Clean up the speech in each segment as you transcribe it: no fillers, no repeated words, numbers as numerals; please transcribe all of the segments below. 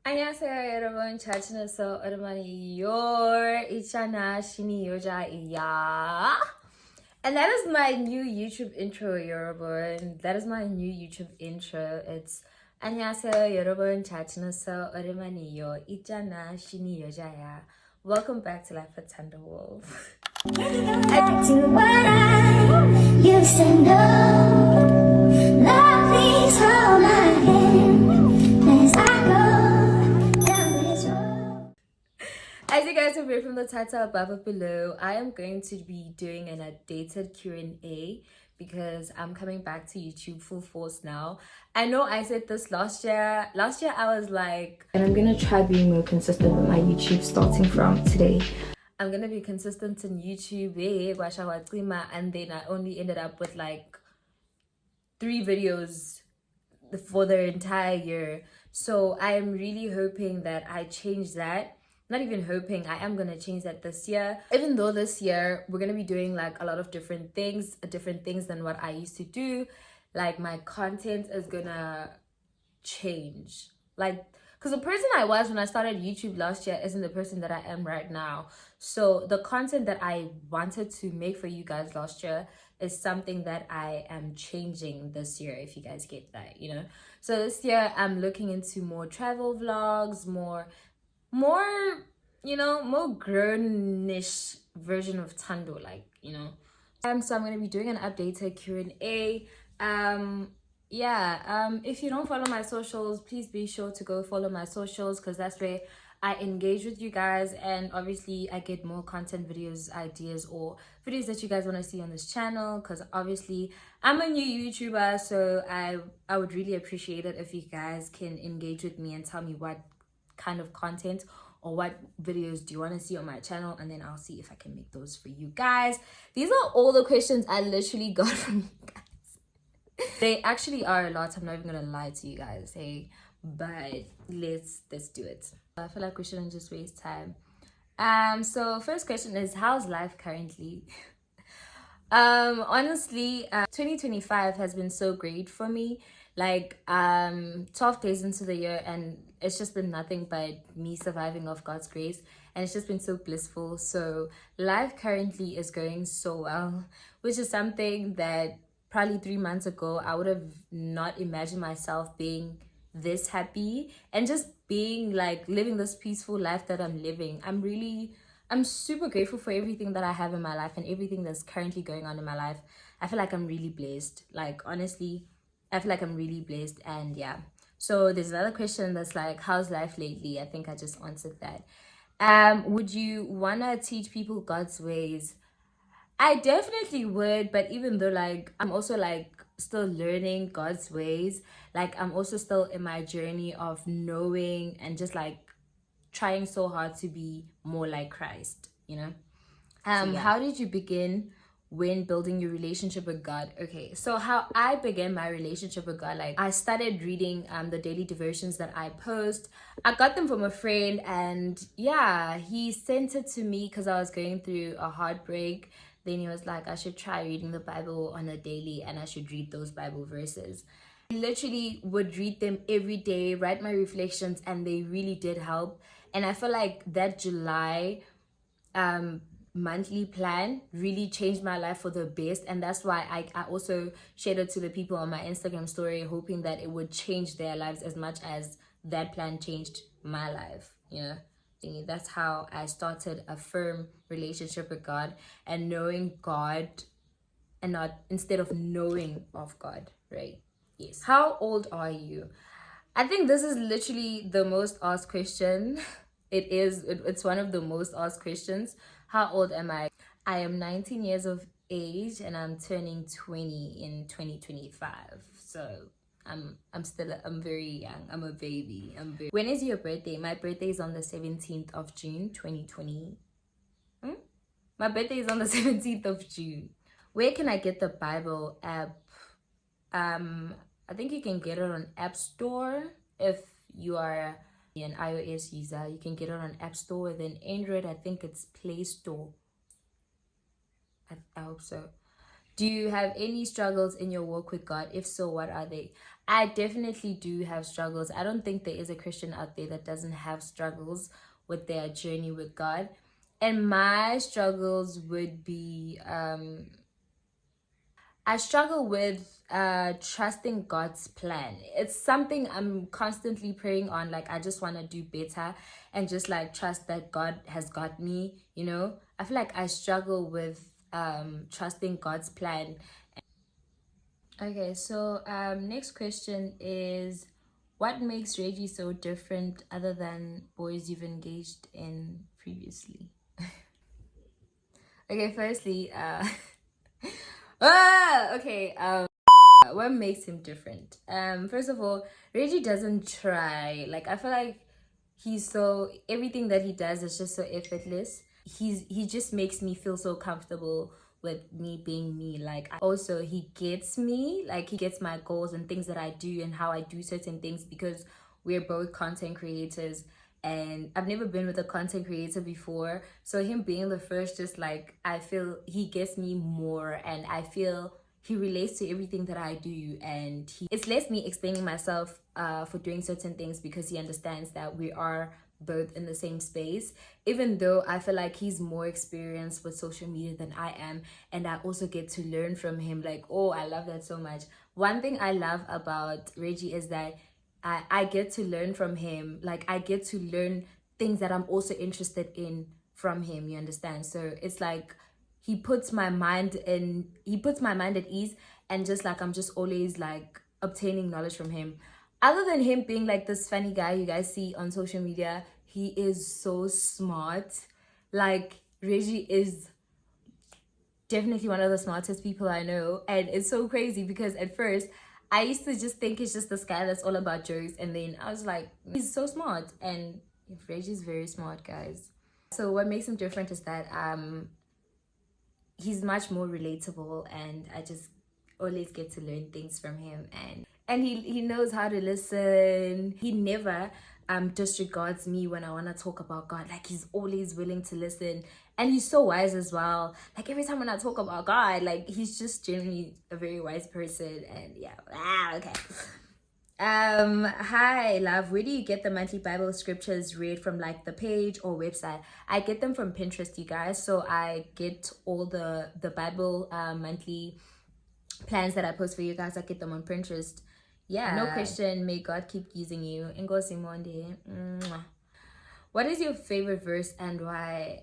안녕하세요 여러분. 잘 지냈어? 오랜만이에요. 있잖아 신이 여자이야. And that is my new YouTube intro, 여러분. That is my new YouTube intro. It's 안녕하세요 여러분. 잘 지냈어? 오랜만이에요. 있잖아 신이 여자야. Welcome back to Life with Thando Wolf. Back to what I used to know. Love, please hold my hand as I go down this road. As you guys have read from the title above or below, I am going to be doing an updated Q&A because I'm coming back to YouTube full force now. I know I said this last year. Last year I was like, and I'm gonna try being more consistent with my YouTube starting from today. I'm gonna be consistent in YouTube, and then I only ended up with like 3 videos for the entire year. So I am really hoping that I change that. Not even hoping, I am gonna change that this year. Even though this year we're gonna be doing like a lot of different things than what I used to do. Like my content is gonna change. Like, because the person I was when I started YouTube last year isn't the person that I am right now. So the content that I wanted to make for you guys last year is something that I am changing this year, if you guys get that, you know. So this year I'm looking into more travel vlogs, more you know, more grown-ish version of Thando, like, you know. So I'm going to be doing an updated Q&A. If you don't follow my socials, please be sure to go follow my socials, because that's where I engage with you guys, and obviously I get more content videos, ideas, or videos that you guys want to see on this channel, because obviously I'm a new YouTuber. So I would really appreciate it if you guys can engage with me and tell me what kind of content or what videos do you want to see on my channel, and then I'll see if I can make those for you guys. These are all the questions I literally got from you guys. They actually are a lot, I'm not even gonna lie to you guys, hey, but let's do it. I feel like we shouldn't just waste time. So first question is, how's life currently? Honestly, 2025 has been so great for me. Like 12 days into the year, and it's just been nothing but me surviving off God's grace, and it's just been so blissful. So life currently is going so well, which is something that probably 3 months ago I would have not imagined myself being this happy and just being like living this peaceful life that I'm living. I'm super grateful for everything that I have in my life and everything that's currently going on in my life. I feel like I'm really blessed. Like, honestly, I feel like I'm really blessed. And yeah. So there's another question that's like, how's life lately? I think I just answered that. Would you wanna teach people God's ways? I definitely would, but even though like I'm also like still learning God's ways, like I'm also still in my journey of knowing and just like trying so hard to be more like Christ, you know. How did you begin when building your relationship with God? Okay, so how I began my relationship with God, like I started reading the daily devotions that I post. I got them from a friend, and yeah, he sent it to me because I was going through a heartbreak. Then he was like, I should try reading the Bible on a daily, and I should read those Bible verses. I literally would read them every day, write my reflections, and they really did help. And I feel like that July monthly plan really changed my life for the best, and that's why I also shared it to the people on my Instagram story, hoping that it would change their lives as much as that plan changed my life, you know. That's how I started a firm relationship with God, and knowing God, and not instead of knowing of God, right? Yes. How old are you? I think this is literally the most asked question. It's one of the most asked questions. How old am I? I am 19 years of age, and I'm turning 20 in 2025. So I'm very young. I'm a baby. When is your birthday? My birthday is on the 17th of June 2020. My birthday is on the 17th of June. Where can I get the Bible app? I think you can get it on App Store. If you are an iOS user, you can get it on App Store. Then Android, I think it's Play Store. I hope so. Do you have any struggles in your walk with God? If so, what are they? I definitely do have struggles. I don't think there is a Christian out there that doesn't have struggles with their journey with God. And my struggles would be I struggle with trusting God's plan. It's something I'm constantly praying on. Like, I just want to do better and just like trust that God has got me, you know? I feel like I struggle with trusting God's plan. Okay, so next question is, what makes Reggie so different other than boys you've engaged in previously? Okay, firstly, okay, what makes him different? First of all, Reggie doesn't try. Like, I feel like everything that he does is just so effortless. He just makes me feel so comfortable with me being me. Like, also he gets me, like he gets my goals and things that I do and how I do certain things, because we're both content creators and I've never been with a content creator before. So him being the first, just like, I feel he gets me more, and I feel he relates to everything that I do, and it's less me explaining myself for doing certain things, because he understands that we are both in the same space, even though I feel like he's more experienced with social media than I am, and I also get to learn from him. Like, oh, I love that so much. One thing I love about Reggie is that I get to learn from him. Like, I get to learn things that I'm also interested in from him, you understand? So it's like he puts my mind at ease, and just like I'm just always like obtaining knowledge from him. Other than him being like this funny guy you guys see on social media, he is so smart. Like, Reggie is definitely one of the smartest people I know. And it's so crazy because at first I used to just think it's just this guy that's all about jokes, and then I was like, he's so smart. And Reggie's very smart, guys. So what makes him different is that he's much more relatable, and I just always get to learn things from him, and he knows how to listen. He never disregards me when I want to talk about God. Like, he's always willing to listen, and he's so wise as well. Like, every time when I talk about God, like, he's just genuinely a very wise person. And yeah, okay. Hi love, where do you get the monthly Bible scriptures read from? Like, the page or website? I get them from Pinterest, you guys. So I get all the Bible monthly plans that I post for you guys. I get them on Pinterest. Yeah, no question. May God keep using you. Ngozi Monde. What is your favorite verse and why?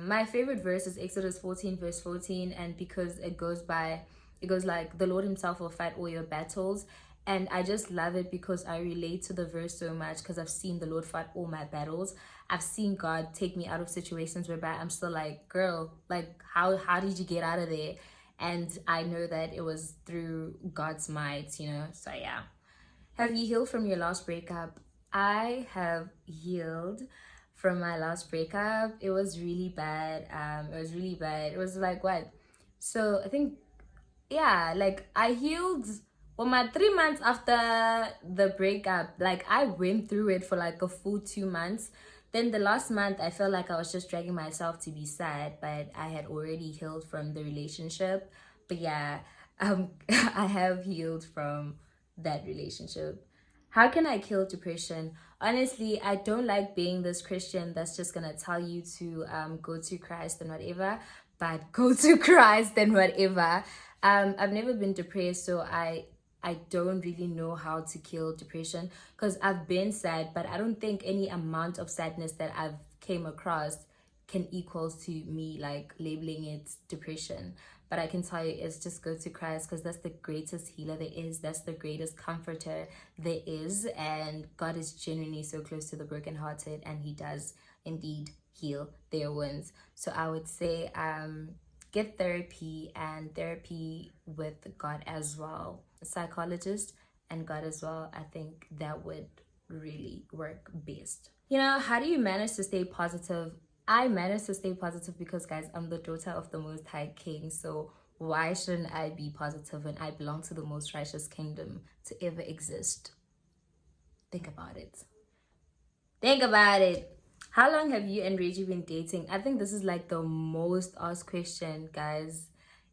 My favorite verse is Exodus 14 verse 14, and because it goes like, the Lord himself will fight all your battles. And I just love it because I relate to the verse so much, because I've seen the Lord fight all my battles. I've seen God take me out of situations whereby I'm still like, girl, like, how did you get out of there? And I know that it was through God's might, you know. So yeah. Have you healed from your last breakup? I have healed from my last breakup. It was really bad. It was like, what? So I think, yeah, like, I healed well, my 3 months after the breakup. Like, I went through it for like a full 2 months. Then the last month, I felt like I was just dragging myself to be sad, but I had already healed from the relationship. But yeah, I have healed from that relationship. How can I kill depression? Honestly, I don't like being this Christian that's just gonna tell you to go to Christ and whatever, but go to Christ and whatever. I've never been depressed, so I don't really know how to kill depression, because I've been sad, but I don't think any amount of sadness that I've came across can equal to me like labeling it depression. But I can tell you, it's just go to Christ, because that's the greatest healer there is. That's the greatest comforter there is. And God is genuinely so close to the brokenhearted, and he does indeed heal their wounds. So I would say get therapy, and therapy with God as well, a psychologist and God as well. I think that would really work best. You know, how do you manage to stay positive? I manage to stay positive because, guys, I'm the daughter of the Most High King. So why shouldn't I be positive when I belong to the most righteous kingdom to ever exist? Think about it. Think about it. How long have you and Reggie been dating? I think this is like the most asked question, guys.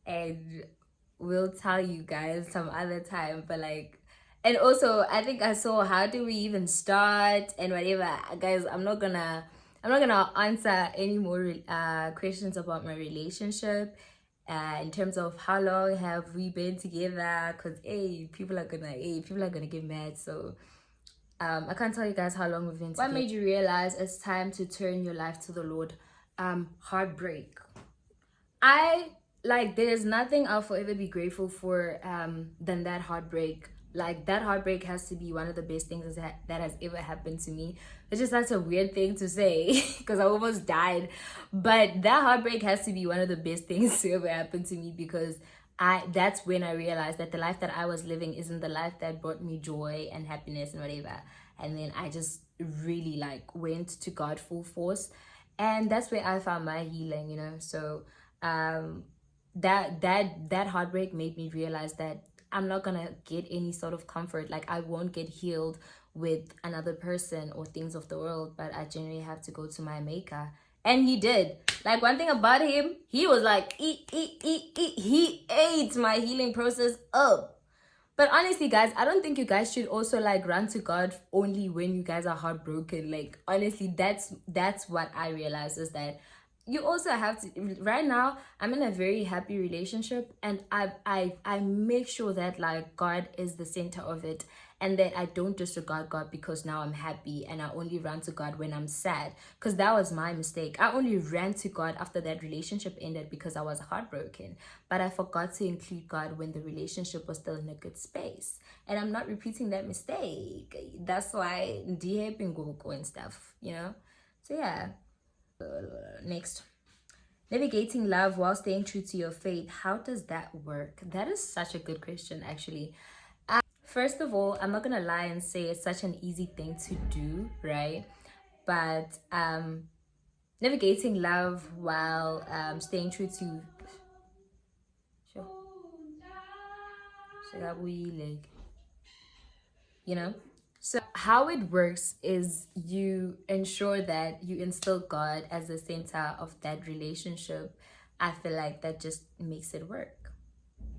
And we'll tell you guys some other time. But like, And also, I think I saw how do we even start and whatever. Guys, I'm not gonna answer any more questions about my relationship. In terms of how long have we been together? Cause people are gonna get mad. So I can't tell you guys how long we've been together. What made you realize it's time to turn your life to the Lord? Heartbreak. There's nothing I'll forever be grateful for than that heartbreak. Like, that heartbreak has to be one of the best things that has ever happened to me. It's just such a weird thing to say because I almost died. But that heartbreak has to be one of the best things to ever happen to me, because that's when I realized that the life that I was living isn't the life that brought me joy and happiness and whatever. And then I just really went to God full force. And that's where I found my healing, you know. So that heartbreak made me realize that I'm not gonna get any sort of comfort. Like, I won't get healed with another person or things of the world, but I generally have to go to my maker. And he did. Like, one thing about him, he was like, he ate my healing process up. But honestly, guys, I don't think you guys should also run to God only when you guys are heartbroken. Like, honestly, that's what I realized, is that you also have to. Right now, I'm in a very happy relationship, and I make sure that God is the center of it, and that I don't disregard God because now I'm happy and I only run to God when I'm sad, because that was my mistake. I only ran to God after that relationship ended because I was heartbroken, but I forgot to include God when the relationship was still in a good space, and I'm not repeating that mistake. That's why and stuff, you know. So yeah. Next, navigating love while staying true to your faith. How does that work? That is such a good question, actually. First of all, I'm not gonna lie and say it's such an easy thing to do, right? But navigating love while staying true to you know. So how it works is you ensure that you instill God as the center of that relationship. I feel like that just makes it work.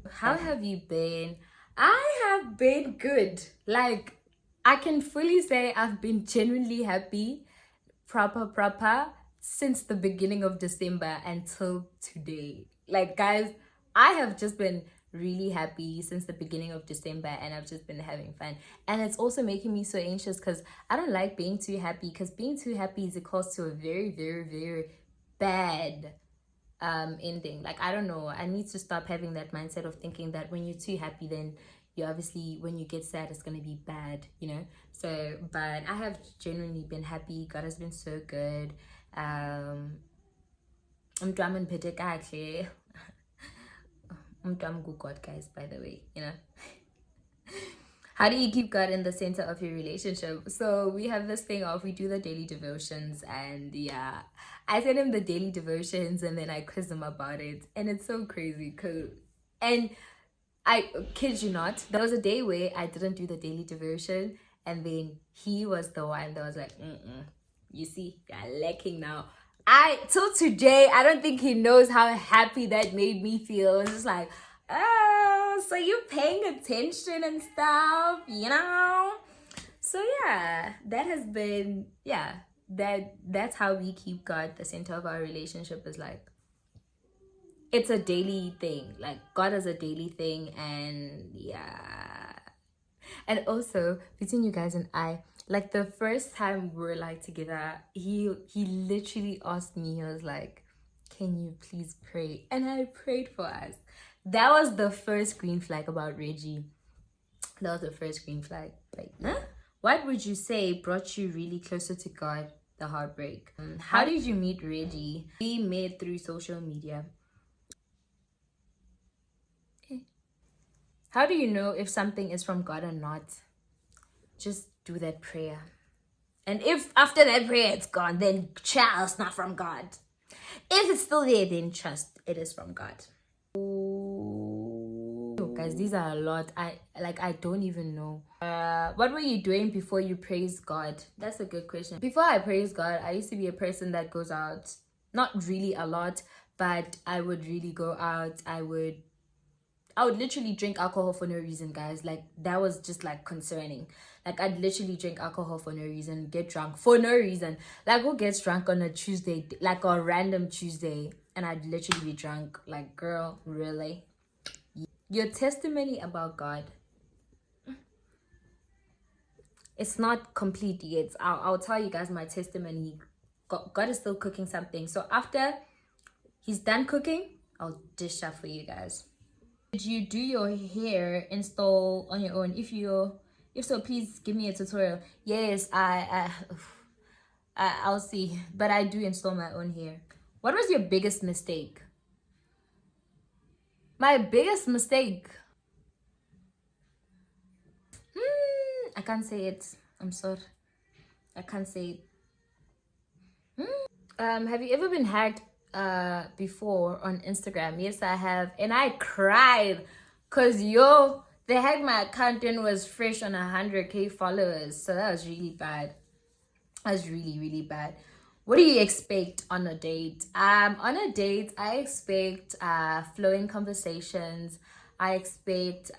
How have you been? I have been good. Like, I can fully say I've been genuinely happy, proper, since the beginning of December until today. Like, guys, I have just been really happy since the beginning of December, and I've just been having fun. And it's also making me so anxious because I don't like being too happy, because being too happy is a cause to a very, very, very bad ending. Like, I don't know, I need to stop having that mindset of thinking that when you're too happy, then you obviously, when you get sad, it's gonna be bad, you know. So, but I have genuinely been happy. God has been so good. I'm drumming pedicure. I'm good God, guys, by the way, you know. How do you keep God in the center of your relationship? So we have this thing of, we do the daily devotions, and yeah, I send him the daily devotions and then I quiz him about it, and it's so crazy. And I kid you not, there was a day where I didn't do the daily devotion, and then he was the one that was like, you see, you're lacking now. Till today, I don't think he knows how happy that made me feel. It was just like, oh, so you're paying attention and stuff, you know? So yeah, that has been, that's how we keep God the center of our relationship. Is like, it's a daily thing. Like, God is a daily thing, and yeah. And also, between you guys and I, like, the first time we were together, he literally asked me, he was like, can you please pray? And I prayed for us. That was the first green flag about Reggie. That was the first green flag. Like, huh? What would you say brought you really closer to God? The heartbreak. How did you meet Reggie? We met through social media. How do you know if something is from God or not? Just do that prayer. And if after that prayer it's gone, then child, it's not from God. If it's still there, then trust it is from God. Oh, guys, these are a lot. I don't even know. What were you doing before you praised God? That's a good question. Before I praised God, I used to be a person that goes out, not really a lot, but I would really go out. I would I would literally drink alcohol for no reason, guys. Like, that was just like concerning. Like, I'd literally drink alcohol for no reason, get drunk for no reason. Like, who gets drunk on a Tuesday, like a random Tuesday, and I'd literally be drunk? Like, girl, really? Your testimony about God, it's not complete yet. I'll tell you guys my testimony. God is still cooking something. So after he's done cooking, I'll dish up for you guys. Did you do your hair install on your own? If so, please give me a tutorial. Yes, I'll see. But I do install my own hair. What was your biggest mistake? My biggest mistake. I can't say it. I'm sorry. I can't say it. Have you ever been hacked before on Instagram? Yes, I have. And I cried because they hacked my account and was fresh on 100K followers. So that was really bad. That was really, really bad. What do you expect on a date? On a date, I expect flowing conversations. I expect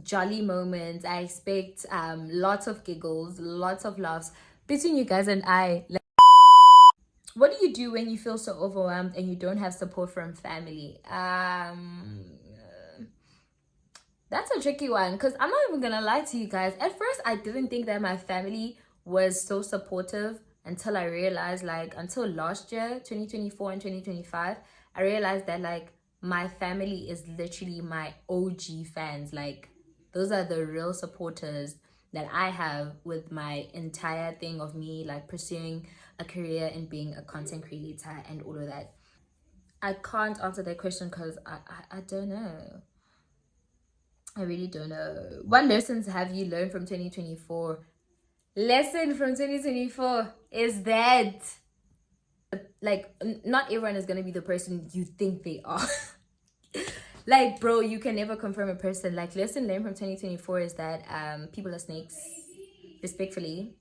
jolly moments. I expect lots of giggles, lots of laughs between you guys and I. Like, what do you do when you feel so overwhelmed and you don't have support from family? That's a tricky one, because I'm not even gonna lie to you guys. At first, I didn't think that my family was so supportive until I realized, like, until last year, 2024 and 2025, I realized that, like, my family is literally my OG fans. Like, those are the real supporters that I have with my entire thing of me, like, pursuing a career and being a content creator and all of that. I can't answer that question because I don't know. I really don't know. What lessons have you learned from 2024? Lesson from 2024 is that, like, not everyone is going to be the person you think they are. Like, bro, you can never confirm a person. Like, lesson learned from 2024 is that people are snakes, respectfully,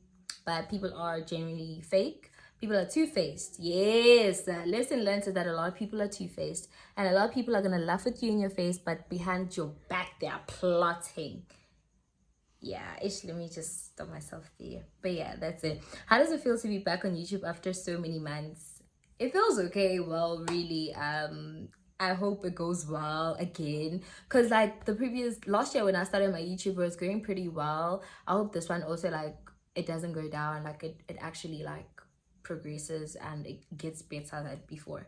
but people are genuinely fake. People are two-faced. Yes, lesson learned is that a lot of people are two-faced, and a lot of people are gonna laugh at you in your face, but behind your back they are plotting. Yeah, let me just stop myself there. But yeah, that's it. How does it feel to be back on YouTube after so many months? It feels okay. Well, really, I hope it goes well again, because like last year when I started my YouTube, it was going pretty well. I hope this one also, like, it doesn't go down, like it actually like progresses and it gets better than before.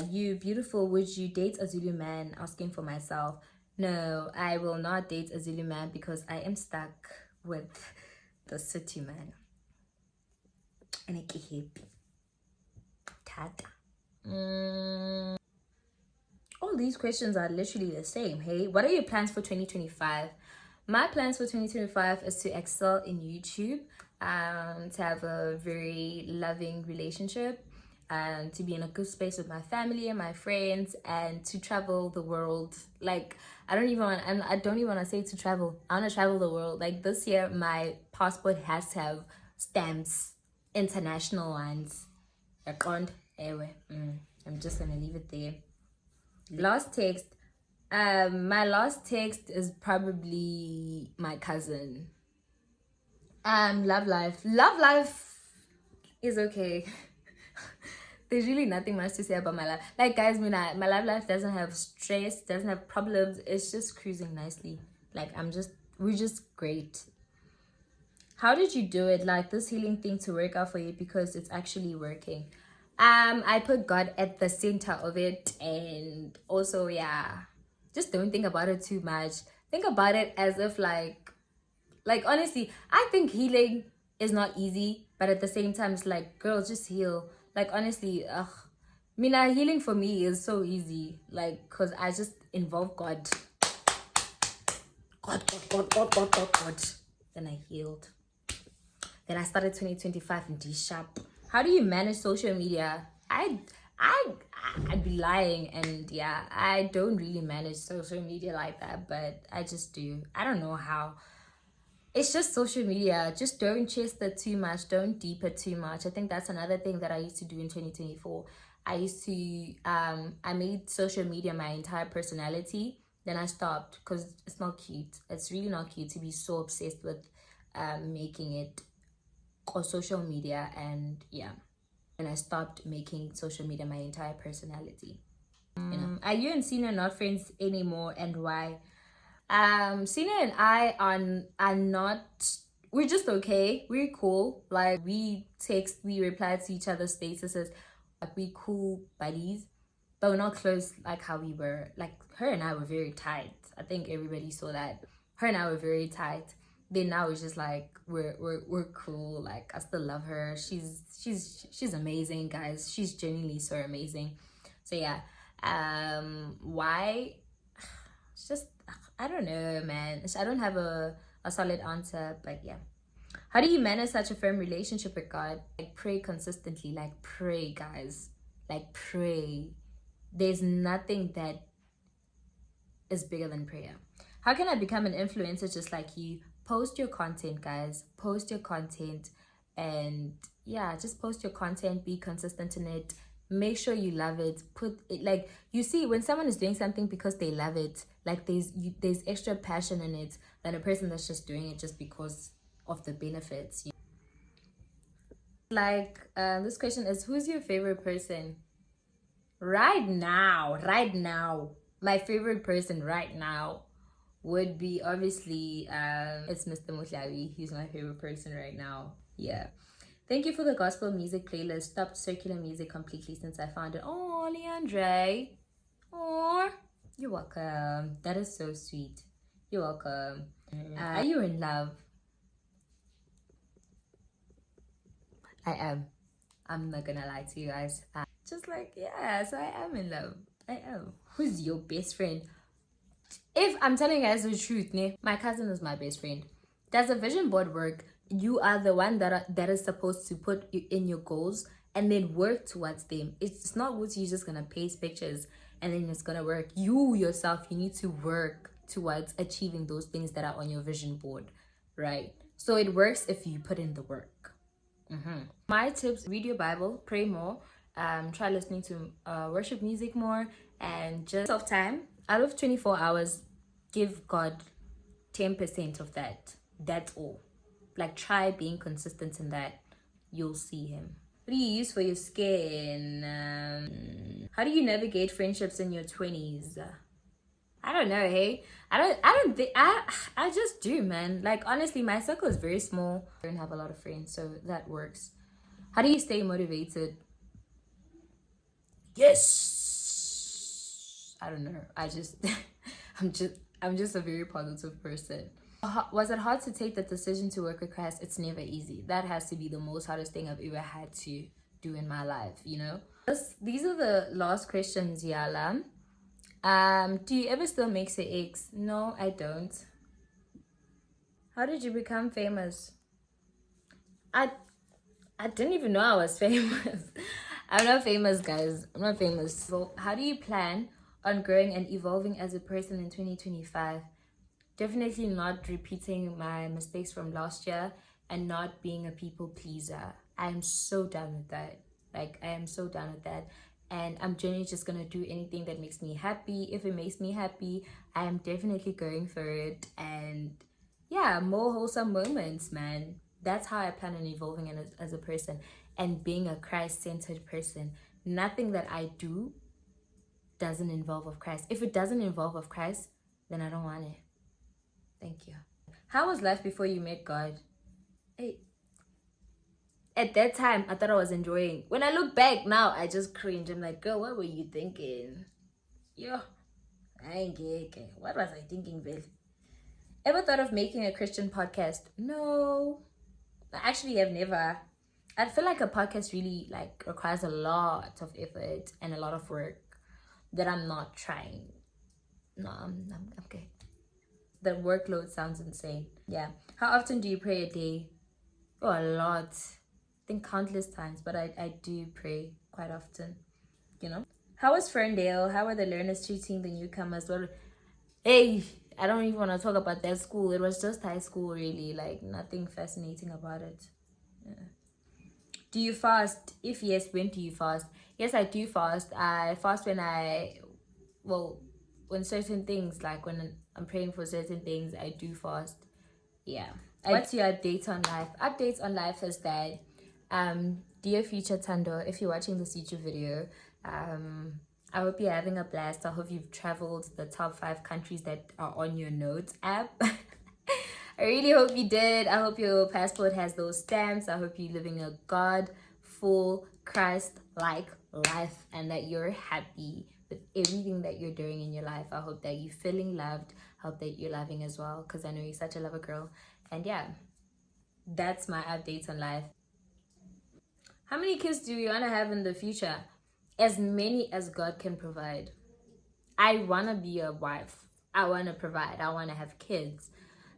You beautiful, would you date a Zulu man? Asking for myself. No, I will not date a Zulu man because I am stuck with the city man. And I get happy. Tata. All these questions are literally the same. Hey, what are your plans for 2025? My plans for 2025 is to excel in YouTube, to have a very loving relationship, and to be in a good space with my family and my friends, and to travel the world. Like, I don't even want to say to travel. I want to travel the world. Like, this year, my passport has to have stamps, international ones. I'm just gonna leave it there. Last text. My last text is probably my cousin. Love life is okay. There's really nothing much to say about my life. Like, guys, my love life doesn't have stress, doesn't have problems. It's just cruising nicely. Like, we're just great. How did you do it? Like, this healing thing to work out for you, because it's actually working. I put God at the center of it, and also, yeah, just don't think about it too much. Think about it as if like honestly, I think healing is not easy, but at the same time, it's like, girl, just heal. Like, honestly, healing for me is so easy, like, because I just involve God. God. Then I healed. Then I started 2025 in D sharp. How do you manage social media? I'd be lying, and yeah, I don't really manage social media like that, but I just do. I don't know how. It's just social media. Just don't chase it too much. Don't deep it too much. I think that's another thing that I used to do in 2024. I used to I made social media my entire personality. Then I stopped because it's not cute. It's really not cute to be so obsessed with making it on social media. And yeah, and I stopped making social media my entire personality. You know, are you and Sina not friends anymore, and why? Sina and I are not. We're just okay. We're cool. Like, we text, we reply to each other's statuses. Like, we cool buddies, but we're not close like how we were. Like, her and I were very tight. I think everybody saw that. Her and I were very tight. Then now it's just like we're cool. Like, I still love her. She's amazing, guys. She's genuinely so amazing. So yeah. Why? It's just, I don't know, man. I don't have a solid answer, but yeah. How do you manage such a firm relationship with God? Like, pray consistently. Like, pray, guys. Like, pray. There's nothing that is bigger than prayer. How can I become an influencer just like you? Post your content, guys. Post your content. And yeah, just post your content. Be consistent in it. Make sure you love it. Put it, like, you see, when someone is doing something because they love it, like, there's extra passion in it than a person that's just doing it just because of the benefits. Like, this question is, who's your favorite person right now? My favorite person right now would be, obviously, it's Mr. Mutlawi. He's my favorite person right now. Yeah. Thank you for the gospel music playlist. Stopped secular music completely since I found it. Oh, Leandre. Oh, you're welcome. That is so sweet. You're welcome. Are you in love? I am. I'm not gonna lie to you guys. Just like, yeah, so I am in love. I am. Who's your best friend? If I'm telling you guys the truth, my cousin is my best friend. Does a vision board work? You are the one that is supposed to put in your goals and then work towards them. It's not what you're just gonna paste pictures and then it's gonna work. You yourself, you need to work towards achieving those things that are on your vision board, right? So it works if you put in the work. My tips: read your Bible, pray more, try listening to worship music more, and just of time out of 24 hours, give God 10% of that. That's all. Like, try being consistent in that. You'll see him. What do you use for your skin? How do you navigate friendships in your 20s? I don't know, hey. I don't think I just do, man. Like, honestly, my circle is very small. I don't have a lot of friends, so that works. How do you stay motivated? Yes. I don't know. I just I'm just a very positive person. Was it hard to take the decision to work with Christ? It's never easy. That has to be the most hardest thing I've ever had to do in my life, you know? These are the last questions, Yala. Do you ever still mix your eggs? No, I don't. How did you become famous? I didn't even know I was famous. I'm not famous, guys. I'm not famous. So how do you plan on growing and evolving as a person in 2025? Definitely not repeating my mistakes from last year and not being a people pleaser. I'm so done with that. Like, I am so done with that. And I'm generally just gonna do anything that makes me happy. If it makes me happy, I am definitely going for it. And yeah, more wholesome moments, man. That's how I plan on evolving as a person and being a Christ-centered person. Nothing that I do doesn't involve of Christ. If it doesn't involve of Christ, then I don't want it. Thank you. How was life before you met God? Hey, at that time, I thought I was enjoying. When I look back now, I just cringe. I'm like, girl, what were you thinking? Yo, I ain't gay. What was I thinking, Bill? Ever thought of making a Christian podcast? No. Actually, I've never. I feel like a podcast really like requires a lot of effort and a lot of work that I'm not trying. No, I'm okay. The workload sounds insane. Yeah. How often do you pray a day? Oh, a lot. I think countless times, but I do pray quite often. You know. How was Ferndale? How are the learners treating the newcomers? Well, hey, I don't even want to talk about that school. It was just high school, really. Like, nothing fascinating about it. Yeah. Do you fast? If yes, when do you fast? Yes, I do fast. I fast when when certain things, like when I'm praying for certain things, I do fast. Yeah. What's your update on life? Updates on life is that, dear future Thando, if you're watching this YouTube video, I hope you're having a blast. I hope you've traveled the top 5 countries that are on your notes app. I really hope you did. I hope your passport has those stamps. I hope you're living a God-full, Christ-like life and that you're happy with everything that you're doing in your life. I hope that you're feeling loved. I hope that you're loving as well, because I know you're such a lover girl. And yeah, that's my updates on life. How many kids do you want to have in the future? As many as God can provide. I want to be a wife. I want to provide. I want to have kids.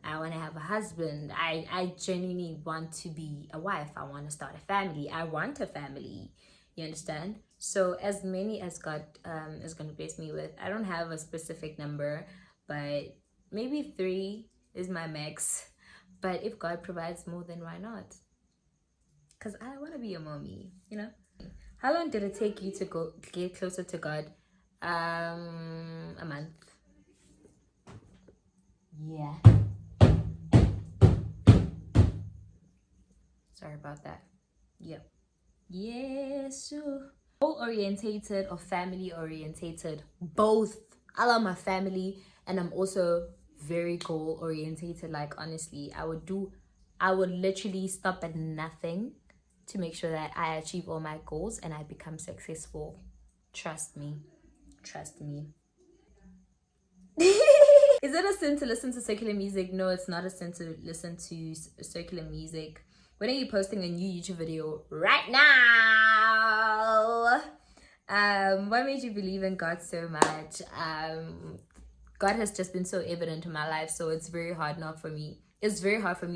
I want to have a husband. I genuinely want to be a wife. I want to start a family. I want a family. You understand? So as many as God is going to bless me with. I don't have a specific number, but maybe 3 is my max. But if God provides more, then why not? Because I want to be a mommy, you know? How long did it take you to get closer to God? A month. Yeah. Sorry about that. Yep. Yes. Goal orientated or family orientated? Both. I love my family, and I'm also very goal orientated. Like, honestly, I would literally stop at nothing to make sure that I achieve all my goals and I become successful. Trust me. Trust me. Is it a sin to listen to secular music? No, it's not a sin to listen to secular music. When are you posting a new YouTube video? Right now. What made you believe in God so much? God has just been so evident in my life, so it's very hard for me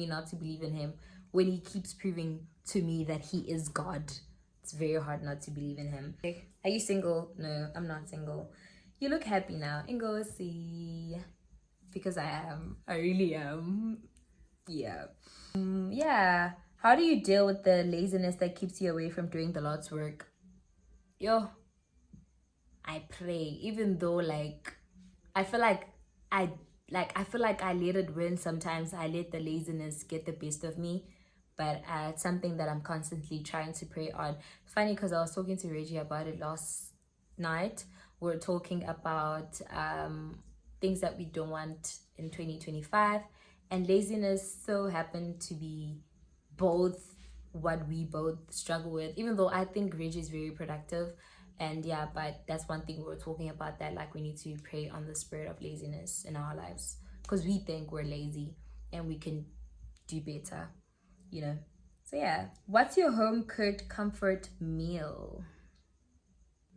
not to believe in him when he keeps proving to me that he is God. It's very hard not to believe in him. Are you single? No, I'm not single. You look happy now. Ngozi. Because I am. I really am. Yeah. Yeah. How do you deal with the laziness that keeps you away from doing the Lord's work? Yo, I pray. Even though, like, I feel like I let it win sometimes. I let the laziness get the best of me. But it's something that I'm constantly trying to pray on. Funny, because I was talking to Reggie about it last night. We're talking about things that we don't want in 2025. And laziness so happened to be both what we both struggle with. Even though I think Reggie is very productive. And yeah, but that's one thing we're talking about, that like we need to pray on the spirit of laziness in our lives. Because we think we're lazy and we can do better. You know. So yeah, what's your home cooked comfort meal?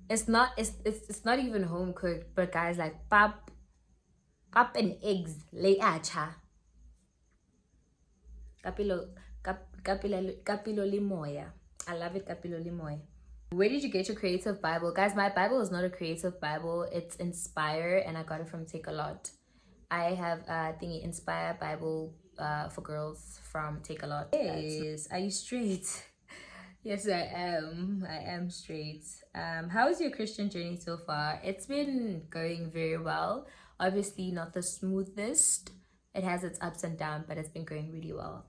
It's not even home cooked, but guys, like pap and eggs lay acha. Kapilo limoya. I love it, kapilo limoya. Where did you get your creative Bible? Guys, my Bible is not a creative Bible. It's Inspire, and I got it from Take a Lot. I have thingy Inspire Bible for girls from Take a Lot. Yes. Are you straight? Yes, I am. I am straight. How is your Christian journey so far? It's been going very well. Obviously not the smoothest. It has its ups and downs, but it's been going really well.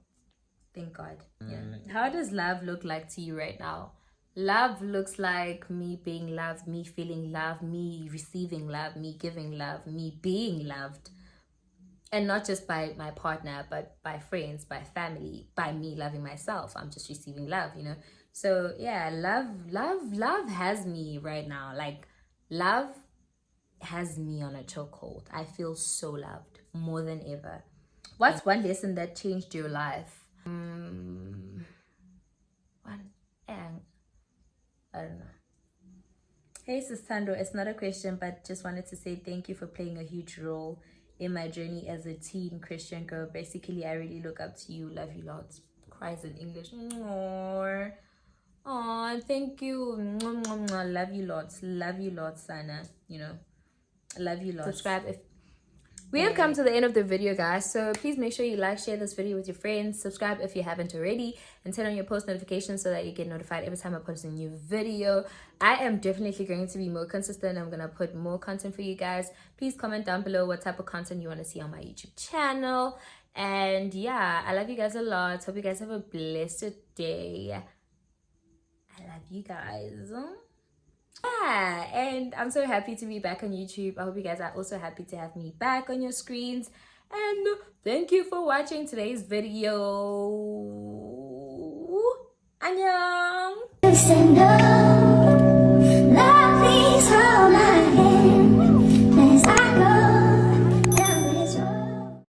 Thank God. Yeah. How does love look like to you right now? Love looks like me being loved, me feeling love, me receiving love, me giving love, me being loved. And not just by my partner, but by friends, by family, by me loving myself. I'm just receiving love, you know? So yeah, love has me right now. Like, love has me on a chokehold. I feel so loved more than ever. What's one lesson that changed your life? I don't know. Hey, Sis Thando, it's not a question, but just wanted to say thank you for playing a huge role in my journey as a teen Christian girl. Basically, I really look up to you. Love you lots. Cries in English. Aww. Aww, thank you. Love you lots. Love you lots, Sana. You know, love you lots. Subscribe We have come to the end of the video, guys, so please make sure you like, share this video with your friends, subscribe if you haven't already, and turn on your post notifications so that you get notified every time I post a new video. I am definitely going to be more consistent. I'm going to put more content for you guys. Please comment down below what type of content you want to see on my YouTube channel. And yeah, I love you guys a lot. Hope you guys have a blessed day. I love you guys. Yeah, and I'm so happy to be back on YouTube. I hope you guys are also happy to have me back on your screens. And thank you for watching today's video. 안녕. You say no.